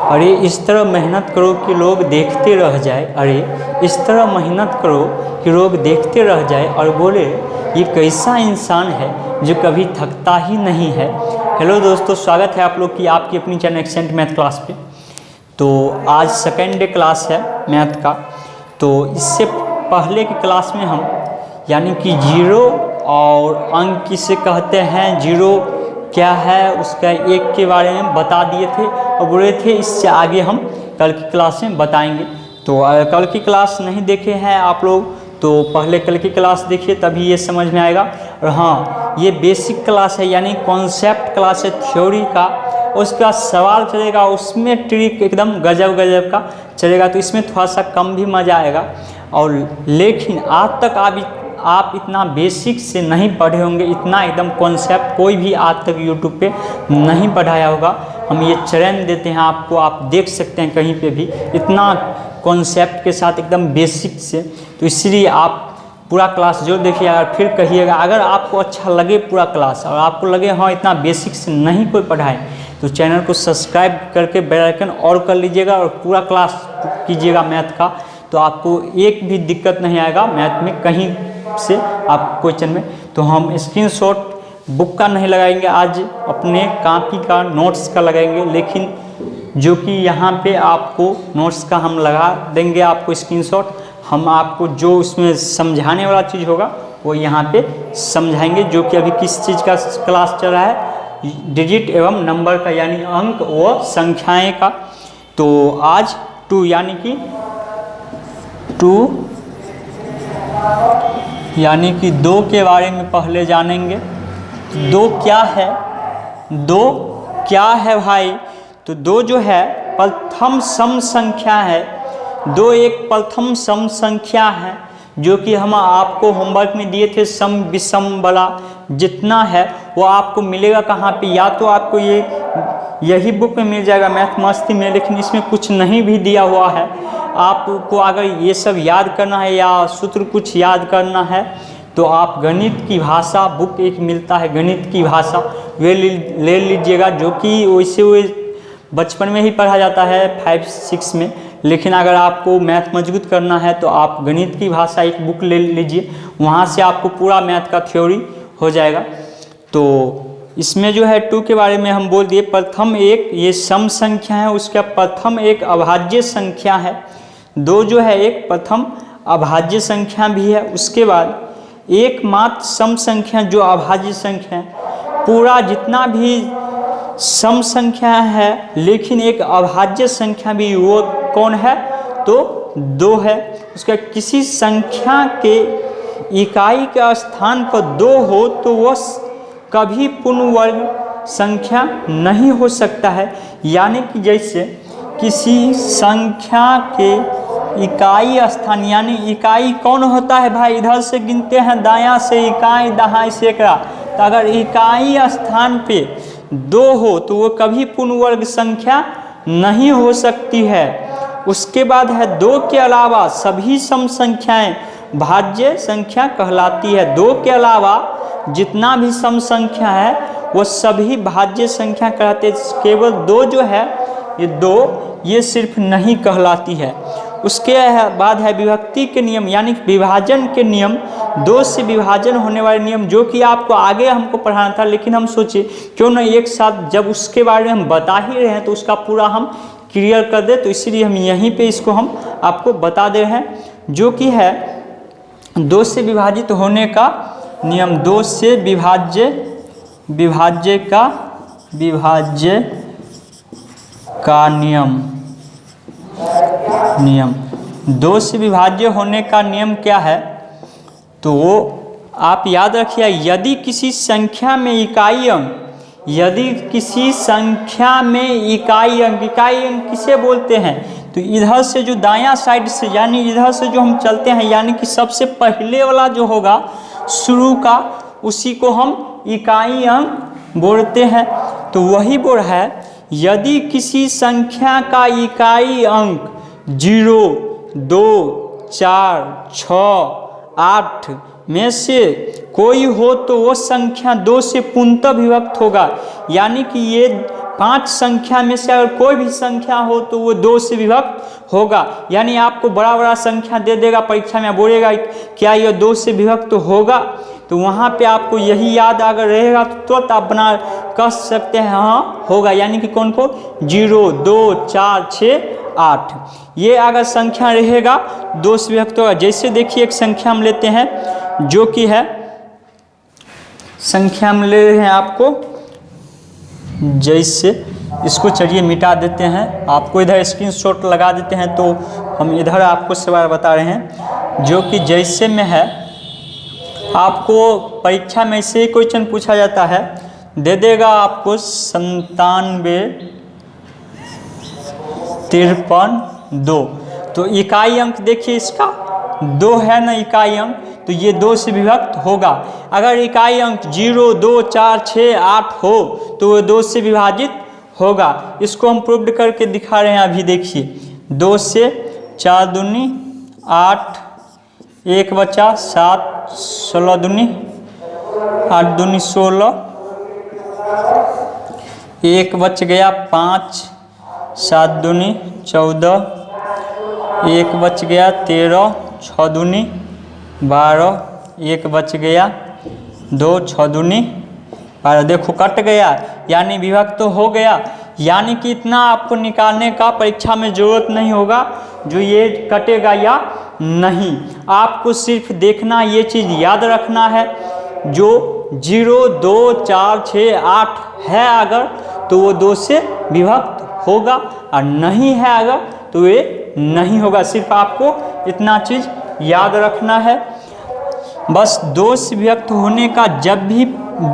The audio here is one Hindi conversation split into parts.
अरे इस तरह मेहनत करो कि लोग देखते रह जाए। अरे इस तरह मेहनत करो कि लोग देखते रह जाए और बोले ये कैसा इंसान है जो कभी थकता ही नहीं है। हेलो दोस्तों, स्वागत है आप लोग की आपकी अपनी चैनल एक्सेंट मैथ क्लास पे। तो आज सेकेंड डे क्लास है मैथ का। तो इससे पहले की क्लास में हम यानी कि जीरो और अंक किसे कहते हैं, जीरो क्या है, उसका एक के बारे में बता दिए थे और बोले थे इससे आगे हम कल की क्लास में बताएंगे। तो अगर कल की क्लास नहीं देखे हैं आप लोग तो पहले कल की क्लास देखिए, तभी ये समझ में आएगा। और हाँ, ये बेसिक क्लास है यानी कॉन्सेप्ट क्लास है थ्योरी का। उसका सवाल चलेगा, उसमें ट्रिक एकदम गजब गजब का चलेगा, तो इसमें थोड़ा सा कम भी मज़ा आएगा। और लेकिन आज तक आप इतना बेसिक से नहीं पढ़े होंगे, इतना एकदम कॉन्सेप्ट कोई भी आज तक यूट्यूब पे नहीं पढ़ाया होगा। हम ये चैलेंज देते हैं आपको, आप देख सकते हैं कहीं पे भी इतना कॉन्सेप्ट के साथ एकदम बेसिक से। तो इसलिए आप पूरा क्लास जो देखिएगा और फिर कहिएगा। अगर आपको अच्छा लगे पूरा क्लास और आपको लगे हाँ इतना बेसिक से नहीं कोई पढ़ाए, तो चैनल को सब्सक्राइब करके बेल आइकन और कर लीजिएगा और पूरा क्लास कीजिएगा मैथ का। तो आपको एक भी दिक्कत नहीं आएगा मैथ में कहीं से आप क्वेश्चन में। तो हम स्क्रीनशॉट बुक का नहीं लगाएंगे, आज अपने कॉपी का नोट्स का लगाएंगे, लेकिन जो कि यहाँ पे आपको नोट्स का हम लगा देंगे आपको स्क्रीनशॉट। हम आपको जो उसमें समझाने वाला चीज़ होगा वो यहाँ पे समझाएंगे, जो कि अभी किस चीज़ का क्लास चल रहा है, डिजिट एवं नंबर का यानी अंक व संख्याएं का। तो आज 2 यानी कि 2 यानी कि 2 के बारे में पहले जानेंगे। 2 क्या है, 2 क्या है भाई? तो 2 जो है प्रथम सम संख्या है। 2 एक प्रथम सम संख्या है जो कि हम आपको होमवर्क में दिए थे। सम विषम वाला जितना है वो आपको मिलेगा कहाँ पे, या तो आपको यही बुक में मिल जाएगा मैथ मस्ती में, लेकिन इसमें कुछ नहीं भी दिया हुआ है। आपको अगर ये सब याद करना है या सूत्र कुछ याद करना है तो आप गणित की भाषा बुक एक मिलता है, गणित की भाषा वे ले लीजिएगा, जो कि वैसे बचपन में ही पढ़ा जाता है 5-6 में। लेकिन अगर आपको मैथ मजबूत करना है तो आप गणित की भाषा एक बुक ले लीजिए, वहाँ से आपको पूरा मैथ का थ्योरी हो जाएगा। तो इसमें जो है 2 के बारे में हम बोल दिए। प्रथम एक ये सम संख्या है, उसका प्रथम एक अभाज्य संख्या है। 2 जो है एक प्रथम अभाज्य संख्या भी है। उसके बाद एकमात्र सम संख्या जो अभाज्य संख्या है, पूरा जितना भी सम संख्या है लेकिन एक अभाज्य संख्या भी, वो कौन है? तो 2 है। उसका किसी संख्या के इकाई के स्थान पर 2 हो तो वह कभी पूर्ण वर्ग संख्या नहीं हो सकता है। यानी कि जैसे किसी संख्या के इकाई स्थान, यानी इकाई कौन होता है भाई? इधर से गिनते हैं दायां से इकाई, दाहाई सैकड़ा। तो अगर इकाई स्थान पे 2 हो तो वो कभी पूर्ण वर्ग संख्या नहीं हो सकती है। उसके बाद है 2 के अलावा सभी सम संख्याएं भाज्य संख्या कहलाती है। 2 के अलावा जितना भी सम संख्या है वो सभी भाज्य संख्या कहलाते हैं। केवल 2 जो है ये 2 ये सिर्फ नहीं कहलाती है। उसके बाद है विभक्ति के नियम यानी विभाजन के नियम, 2 से विभाजन होने वाले नियम, जो कि आपको आगे हमको पढ़ाना था, लेकिन हम सोचे क्यों ना एक साथ जब उसके बारे में हम बता ही रहे हैं तो उसका पूरा हम क्लियर कर दे। तो इसीलिए हम यहीं पे इसको हम आपको बता दे रहे हैं, जो कि है 2 से विभाजित होने का नियम। 2 से विभाज्य का नियम 2 से विभाज्य होने का नियम क्या है? तो वो आप याद रखिए, यदि किसी संख्या में इकाई अंक, यदि किसी संख्या में इकाई अंक किसे बोलते हैं? तो इधर से जो दायां साइड से यानी इधर से जो हम चलते हैं, यानी कि सबसे पहले वाला जो होगा शुरू का, उसी को हम इकाई अंक बोलते हैं। तो वही बोल है, यदि किसी संख्या का इकाई अंक 0, 2, 4, 6, 8 में से कोई हो तो वो संख्या 2 से पूर्णतः विभक्त होगा। यानी कि ये 5 संख्या में से अगर कोई भी संख्या हो तो वो 2 से विभक्त होगा। यानी आपको बड़ा बड़ा संख्या दे देगा परीक्षा में, बोलेगा क्या यह 2 से विभक्त होगा, तो वहाँ पे आपको यही याद अगर रहेगा तो तुरंत आप बना कह सकते हैं हाँ होगा। यानी कि कौन को 0, 2, 4, 6, 8 ये अगर संख्या रहेगा 2 से विभक्त होगा। जैसे देखिए एक संख्या हम लेते हैं जो कि है, संख्या हम ले रहे हैं आपको, जैसे इसको चलिए मिटा देते हैं, आपको इधर स्क्रीनशॉट लगा देते हैं तो हम इधर आपको सवाल बता रहे हैं जो कि जैसे में है। आपको परीक्षा में से क्वेश्चन पूछा जाता है, दे देगा आपको 97, 53, 2, तो इकाई अंक देखिए इसका 2 है ना इकाई अंक, तो ये 2 से विभक्त होगा। अगर इकाई अंक 0, 2, 4, 6, 8 हो तो वो 2 से विभाजित होगा। इसको हम प्रूव करके दिखा रहे हैं अभी। देखिए 2 से 4 दूनी 8, 1 बचा 7, 16 दूनी 8 दूनी 16, 1 बच गया 5, 7 दूनी 14, 1 बच गया 13, 6 दूनी 12, 1 बच गया 2, 6 दूनी 12। देखो कट गया, यानी विभक्त तो हो गया। यानी कि इतना आपको निकालने का परीक्षा में ज़रूरत नहीं होगा जो ये कटेगा या नहीं। आपको सिर्फ देखना, ये चीज़ याद रखना है, जो 0, 2, 4, 6, 8 है अगर तो वो 2 से विभक्त होगा, और नहीं है अगर तो ये नहीं होगा। सिर्फ आपको इतना चीज़ याद रखना है बस। 2 से विभक्त होने का जब भी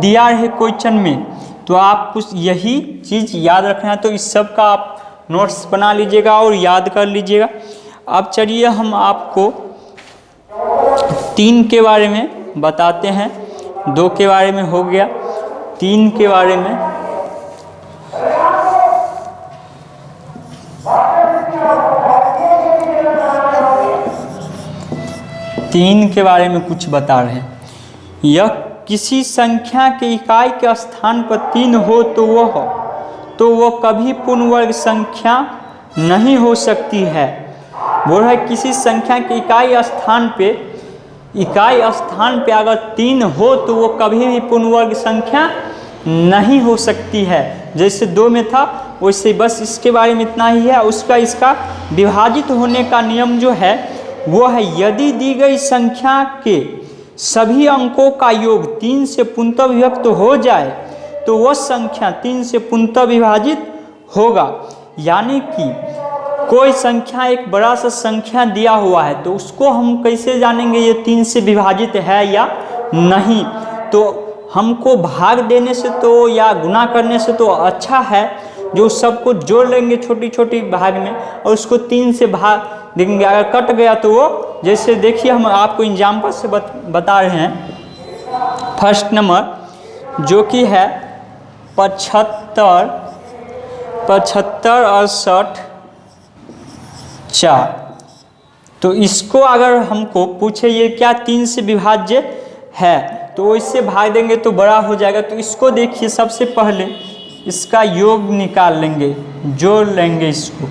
दिया है क्वेश्चन में तो आपको यही चीज़ याद रखना है। तो इस सब का आप नोट्स बना लीजिएगा और याद कर लीजिएगा। अब चलिए हम आपको 3 के बारे में बताते हैं। 2 के बारे में हो गया, 3 के बारे में कुछ बता रहे हैं। यह किसी संख्या के इकाई के स्थान पर 3 हो तो वह कभी पूर्ण वर्ग संख्या नहीं हो सकती है। बोल रहा है किसी संख्या के इकाई स्थान पे अगर 3 हो तो वो कभी भी पूर्ण वर्ग संख्या नहीं हो सकती है। जैसे 2 में था वैसे बस इसके बारे में इतना ही है। इसका विभाजित होने का नियम जो है वो है, यदि दी गई संख्या के सभी अंकों का योग 3 से पूर्णतः विभक्त हो जाए तो वह संख्या 3 से पूर्णतः विभाजित होगा। यानी कि कोई संख्या एक बड़ा सा संख्या दिया हुआ है तो उसको हम कैसे जानेंगे ये 3 से विभाजित है या नहीं। तो हमको भाग देने से तो या गुना करने से तो अच्छा है जो सबको जोड़ लेंगे छोटी छोटी भाग में और उसको 3 से भाग देंगे। अगर कट गया तो वो, जैसे देखिए हम आपको एग्जाम्पल से बता रहे हैं। फर्स्ट नंबर जो कि है 75, 68, 4। तो इसको अगर हमको पूछे ये क्या 3 से विभाज्य है तो इससे भाग देंगे तो बड़ा हो जाएगा। तो इसको देखिए, सबसे पहले इसका योग निकाल लेंगे, जोड़ लेंगे इसको,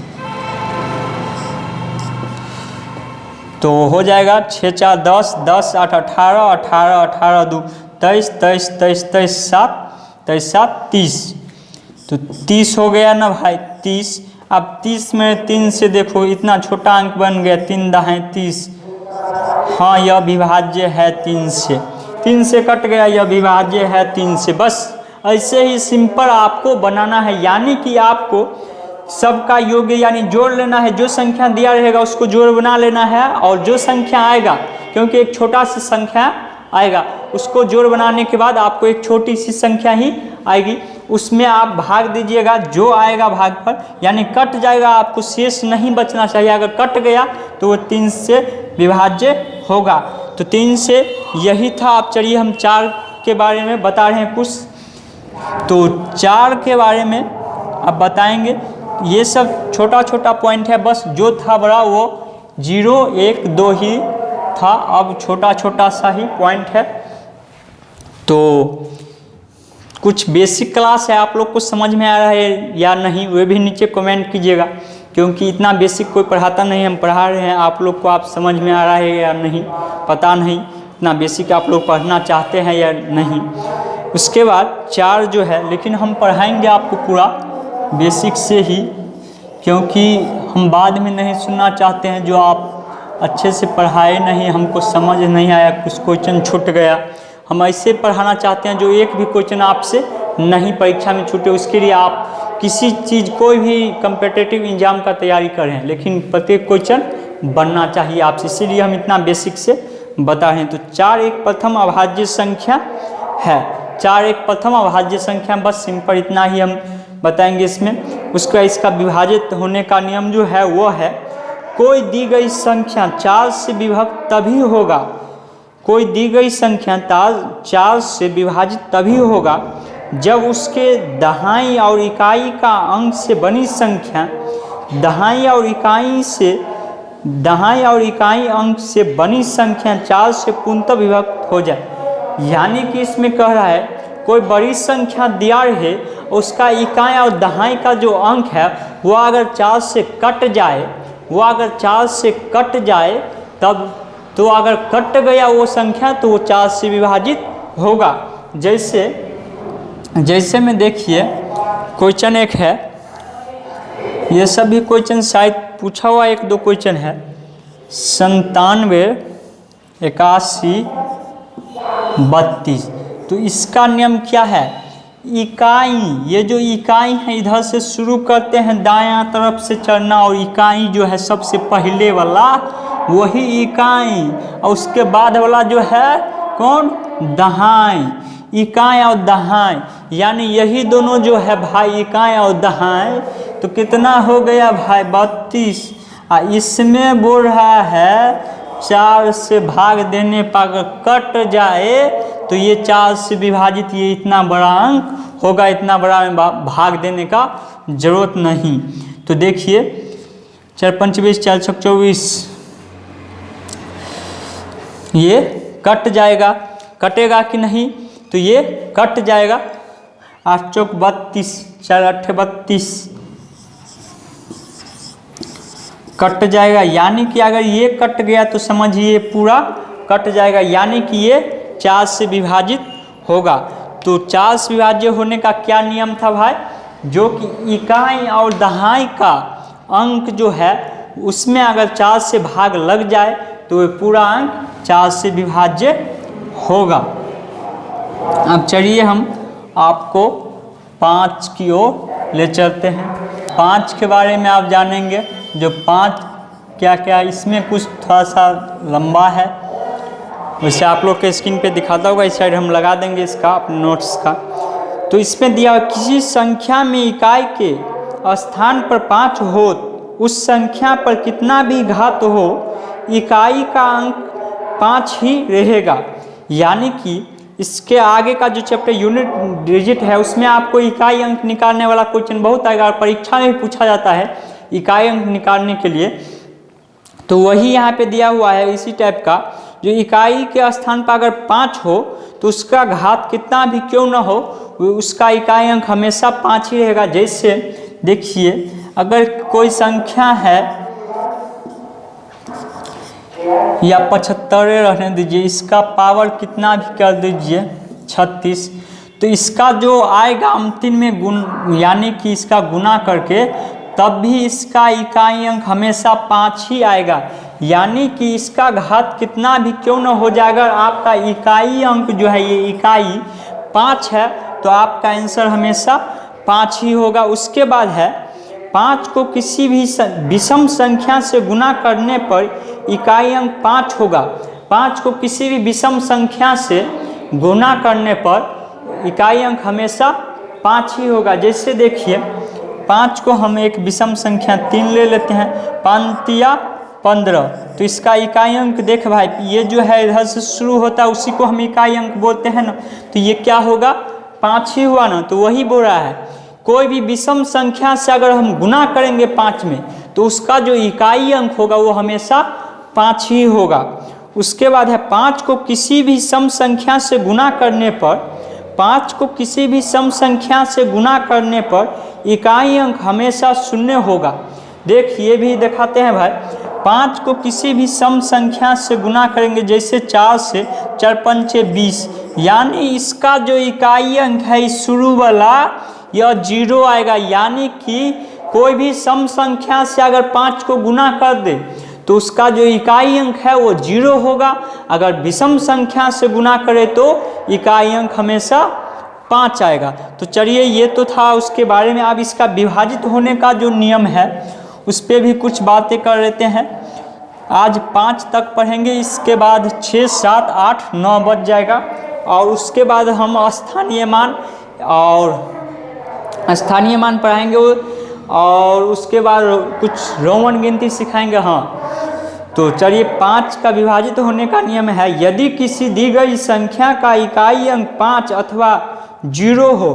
तो हो जाएगा 6, 4, 10, 10, 8, 18, 18, 18, 2, 23, 23, 23, 23, 7, 23, 7, 30। तो 30 हो गया ना भाई, 30। अब 30 में 3 से देखो इतना छोटा अंक बन गया, 3 दाएं 30। हाँ यह विभाज्य है 3 से, 3 से कट गया, यह विभाज्य है 3 से। बस ऐसे ही सिंपल आपको बनाना है। यानी कि आपको सबका योग यानी जोड़ लेना है, जो संख्या दिया रहेगा उसको जोड़ बना लेना है, और जो संख्या आएगा, क्योंकि एक छोटा सा संख्या आएगा, उसको जोड़ बनाने के बाद आपको एक छोटी सी संख्या ही आएगी, उसमें आप भाग दीजिएगा जो आएगा भाग पर, यानी कट जाएगा, आपको शेष नहीं बचना चाहिए। अगर कट गया तो वो 3 से विभाज्य होगा। तो 3 से यही था। अब चलिए हम 4 के बारे में बता रहे हैं कुछ। तो 4 के बारे में अब बताएंगे। ये सब छोटा छोटा पॉइंट है, बस जो था बड़ा वो 0, 1, 2 ही था, अब छोटा छोटा सा ही पॉइंट है। तो कुछ बेसिक क्लास है, आप लोग को समझ में आ रहा है या नहीं वे भी नीचे कमेंट कीजिएगा, क्योंकि इतना बेसिक कोई पढ़ाता नहीं, हम पढ़ा रहे हैं। आप लोग को आप समझ में आ रहा है या नहीं पता नहीं, इतना बेसिक आप लोग पढ़ना चाहते हैं या नहीं। उसके बाद 4 जो है, लेकिन हम पढ़ाएंगे आपको पूरा बेसिक से ही, क्योंकि हम बाद में नहीं सुनना चाहते हैं जो आप अच्छे से पढ़ाए नहीं, हमको समझ नहीं आया, कुछ क्वेश्चन छूट गया। हम ऐसे पढ़ाना चाहते हैं जो एक भी क्वेश्चन आपसे नहीं परीक्षा में छूटे। उसके लिए आप किसी चीज़ कोई भी कम्पिटिटिव एग्जाम का तैयारी करें, लेकिन प्रत्येक क्वेश्चन बनना चाहिए आपसे, इसीलिए हम इतना बेसिक से बता रहे हैं। तो 4 एक प्रथम अभाज्य संख्या है, 4 एक प्रथम अभाज्य संख्या, बस सिंपल इतना ही हम बताएंगे इसमें। उसका इसका विभाजित होने का नियम जो है वो है, कोई दी गई संख्या 4 से विभक्त तभी होगा, कोई दी गई संख्या 4 से विभाजित तभी होगा जब उसके दहाई और इकाई का अंक से बनी संख्या दहाई और इकाई अंक से बनी संख्या 4 से पूर्णतः विभक्त हो जाए। यानी कि इसमें कह रहा है कोई बड़ी संख्या दिया है, उसका इकाई और दहाई का जो अंक है वो अगर 4 से कट जाए तब तो अगर कट गया वो संख्या तो वो 4 से विभाजित होगा। जैसे में देखिए क्वेश्चन एक है, ये सभी क्वेश्चन शायद पूछा हुआ 1-2 क्वेश्चन है। 97, 81, 32, तो इसका नियम क्या है? इकाई, ये जो इकाई है इधर से शुरू करते हैं दायां तरफ से चढ़ना, और इकाई जो है सबसे पहले वाला वही इकाई, और उसके बाद वाला जो है कौन? दहाई। इकाई और दहाई, यानी यही दोनों जो है भाई इकाई और दहाई, तो कितना हो गया भाई? 32। इसमें बोल रहा है 4 से भाग देने पर अगर कट जाए तो ये 4 से विभाजित, ये इतना बड़ा अंक होगा, इतना बड़ा में भाग देने का जरूरत नहीं। तो देखिए 4 5 20, 4 6 24, ये कट जाएगा, कटेगा कि नहीं? तो ये कट जाएगा। 8 चौक 32, 4 8 32, कट जाएगा। यानी कि अगर ये कट गया तो समझिए पूरा कट जाएगा, यानी कि ये 4 से विभाजित होगा। तो 4 से विभाज्य होने का क्या नियम था भाई? जो कि इकाई और दहाई का अंक जो है उसमें अगर 4 से भाग लग जाए तो ये पूरा अंक 4 से विभाज्य होगा। अब चलिए हम आपको 5 की ओर ले चलते हैं। 5 के बारे में आप जानेंगे, जो 5 क्या क्या, इसमें कुछ थोड़ा सा लंबा है, वैसे आप लोग के स्क्रीन पे दिखाता होगा, इस साइड हम लगा देंगे इसका अपने नोट्स का। तो इसमें दिया किसी संख्या में इकाई के स्थान पर 5 हो, उस संख्या पर कितना भी घात हो इकाई का अंक 5 ही रहेगा। यानी कि इसके आगे का जो चैप्टर यूनिट डिजिट है उसमें आपको इकाई अंक निकालने वाला क्वेश्चन बहुत आएगा, परीक्षा में भी पूछा जाता है इकाई अंक निकालने के लिए। तो वही यहाँ पे दिया हुआ है इसी टाइप का, जो इकाई के स्थान पर अगर 5 हो तो उसका घात कितना भी क्यों ना हो उसका इकाई अंक हमेशा 5 ही रहेगा। जैसे देखिए अगर कोई संख्या है या 75 रहने दीजिए, इसका पावर कितना भी कर दीजिए 36, तो इसका जो आएगा अंतिम में गुण, यानी कि इसका गुना करके तब भी इसका इकाई अंक हमेशा 5 ही आएगा। यानी कि इसका घात कितना भी क्यों न हो जाए, अगर आपका इकाई अंक जो है ये इकाई 5 है तो आपका आंसर हमेशा 5 ही होगा। उसके बाद है 5 को किसी भी विषम संख्या से गुना करने पर इकाई अंक 5 होगा। 5 को किसी भी विषम संख्या से गुना करने पर इकाई अंक हमेशा 5 ही होगा। जैसे देखिए 5 को हम एक विषम संख्या 3 ले लेते हैं, 5 या 15, तो इसका इकाई अंक देख भाई, ये जो है इधर से शुरू होता है उसी को हम इकाई अंक बोलते हैं ना, तो ये क्या होगा 5 ही हुआ ना। तो वही बोल रहा है कोई भी विषम संख्या से अगर हम गुना करेंगे 5 में तो उसका जो इकाई अंक होगा वो हमेशा 5 ही होगा। उसके बाद है 5 को किसी भी सम संख्या से गुना करने पर 5 को किसी भी सम संख्या से गुना करने पर इकाई अंक हमेशा शून्य होगा। देख ये भी दिखाते हैं भाई, 5 को किसी भी सम संख्या से गुना करेंगे, जैसे 4 से 4 पंचे 20, यानी इसका जो इकाई अंक है इस शुरू वाला यह 0 आएगा। यानी कि कोई भी सम संख्या से अगर 5 को गुना कर दे तो उसका जो इकाई अंक है वो 0 होगा। अगर विषम संख्या से गुना करे तो इकाई अंक हमेशा 5 आएगा। तो चलिए ये तो था उसके बारे में। अब इसका विभाजित होने का जो नियम है उस पर भी कुछ बातें कर लेते हैं। आज 5 तक पढ़ेंगे, इसके बाद 6, 7, 8, 9 बज जाएगा और उसके बाद हम स्थानीय मान पढ़ाएंगे और उसके बाद कुछ रोमन गिनती सिखाएंगे। हाँ तो चलिए 5 का विभाजित होने का नियम है, यदि किसी दी गई संख्या का इकाई अंक 5 अथवा 0 हो,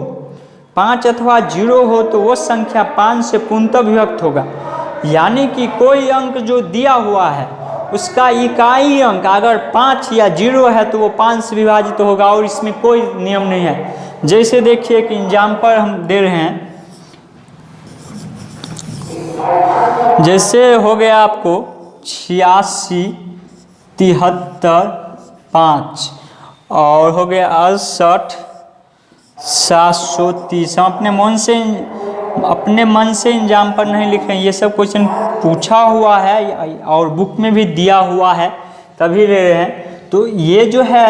5 अथवा 0 हो तो वह संख्या 5 से पूर्णतः विभक्त होगा। यानी कि कोई अंक जो दिया हुआ है उसका इकाई अंक अगर 5 या 0 है तो वो 5 से विभाजित होगा और इसमें कोई नियम नहीं है। जैसे देखिए एक एग्जाम्पल हम दे रहे हैं, जैसे हो गया आपको 86, 73, 5 और हो गया 68, 730। हम अपने मन से एग्जाम्पल नहीं लिखे, ये सब क्वेश्चन पूछा हुआ है और बुक में भी दिया हुआ है तभी ले रहे हैं। तो ये जो है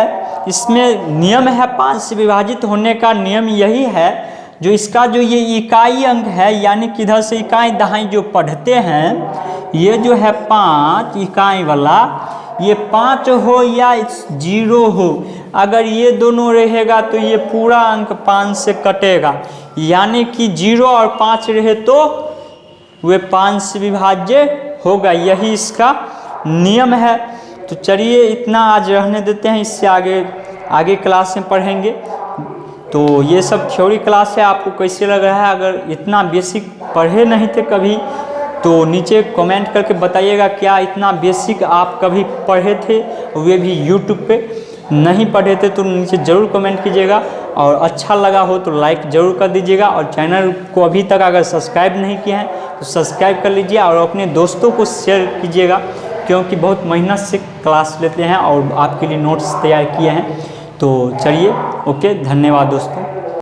इसमें नियम है 5 से विभाजित होने का नियम यही है, जो इसका जो ये इकाई अंक है यानी कि इधर से इकाई दहाई जो पढ़ते हैं, ये जो है 5 इकाई वाला, ये 5 हो या 0 हो, अगर ये दोनों रहेगा तो ये पूरा अंक 5 से कटेगा। यानी कि 0 और 5 रहे तो वे 5 से विभाज्य होगा, यही इसका नियम है। तो चलिए इतना आज रहने देते हैं, इससे आगे क्लास में पढ़ेंगे। तो ये सब थ्योरी क्लास है, आपको कैसे लग रहा है? अगर इतना बेसिक पढ़े नहीं थे कभी तो नीचे कमेंट करके बताइएगा, क्या इतना बेसिक आप कभी पढ़े थे, वे भी यूट्यूब पे नहीं पढ़े थे तो नीचे ज़रूर कमेंट कीजिएगा। और अच्छा लगा हो तो लाइक ज़रूर कर दीजिएगा और चैनल को अभी तक अगर सब्सक्राइब नहीं किए हैं तो सब्सक्राइब कर लीजिए और अपने दोस्तों को शेयर कीजिएगा, क्योंकि बहुत मेहनत से क्लास लेते हैं और आपके लिए नोट्स तैयार किए हैं। तो चलिए ओके, धन्यवाद दोस्तों।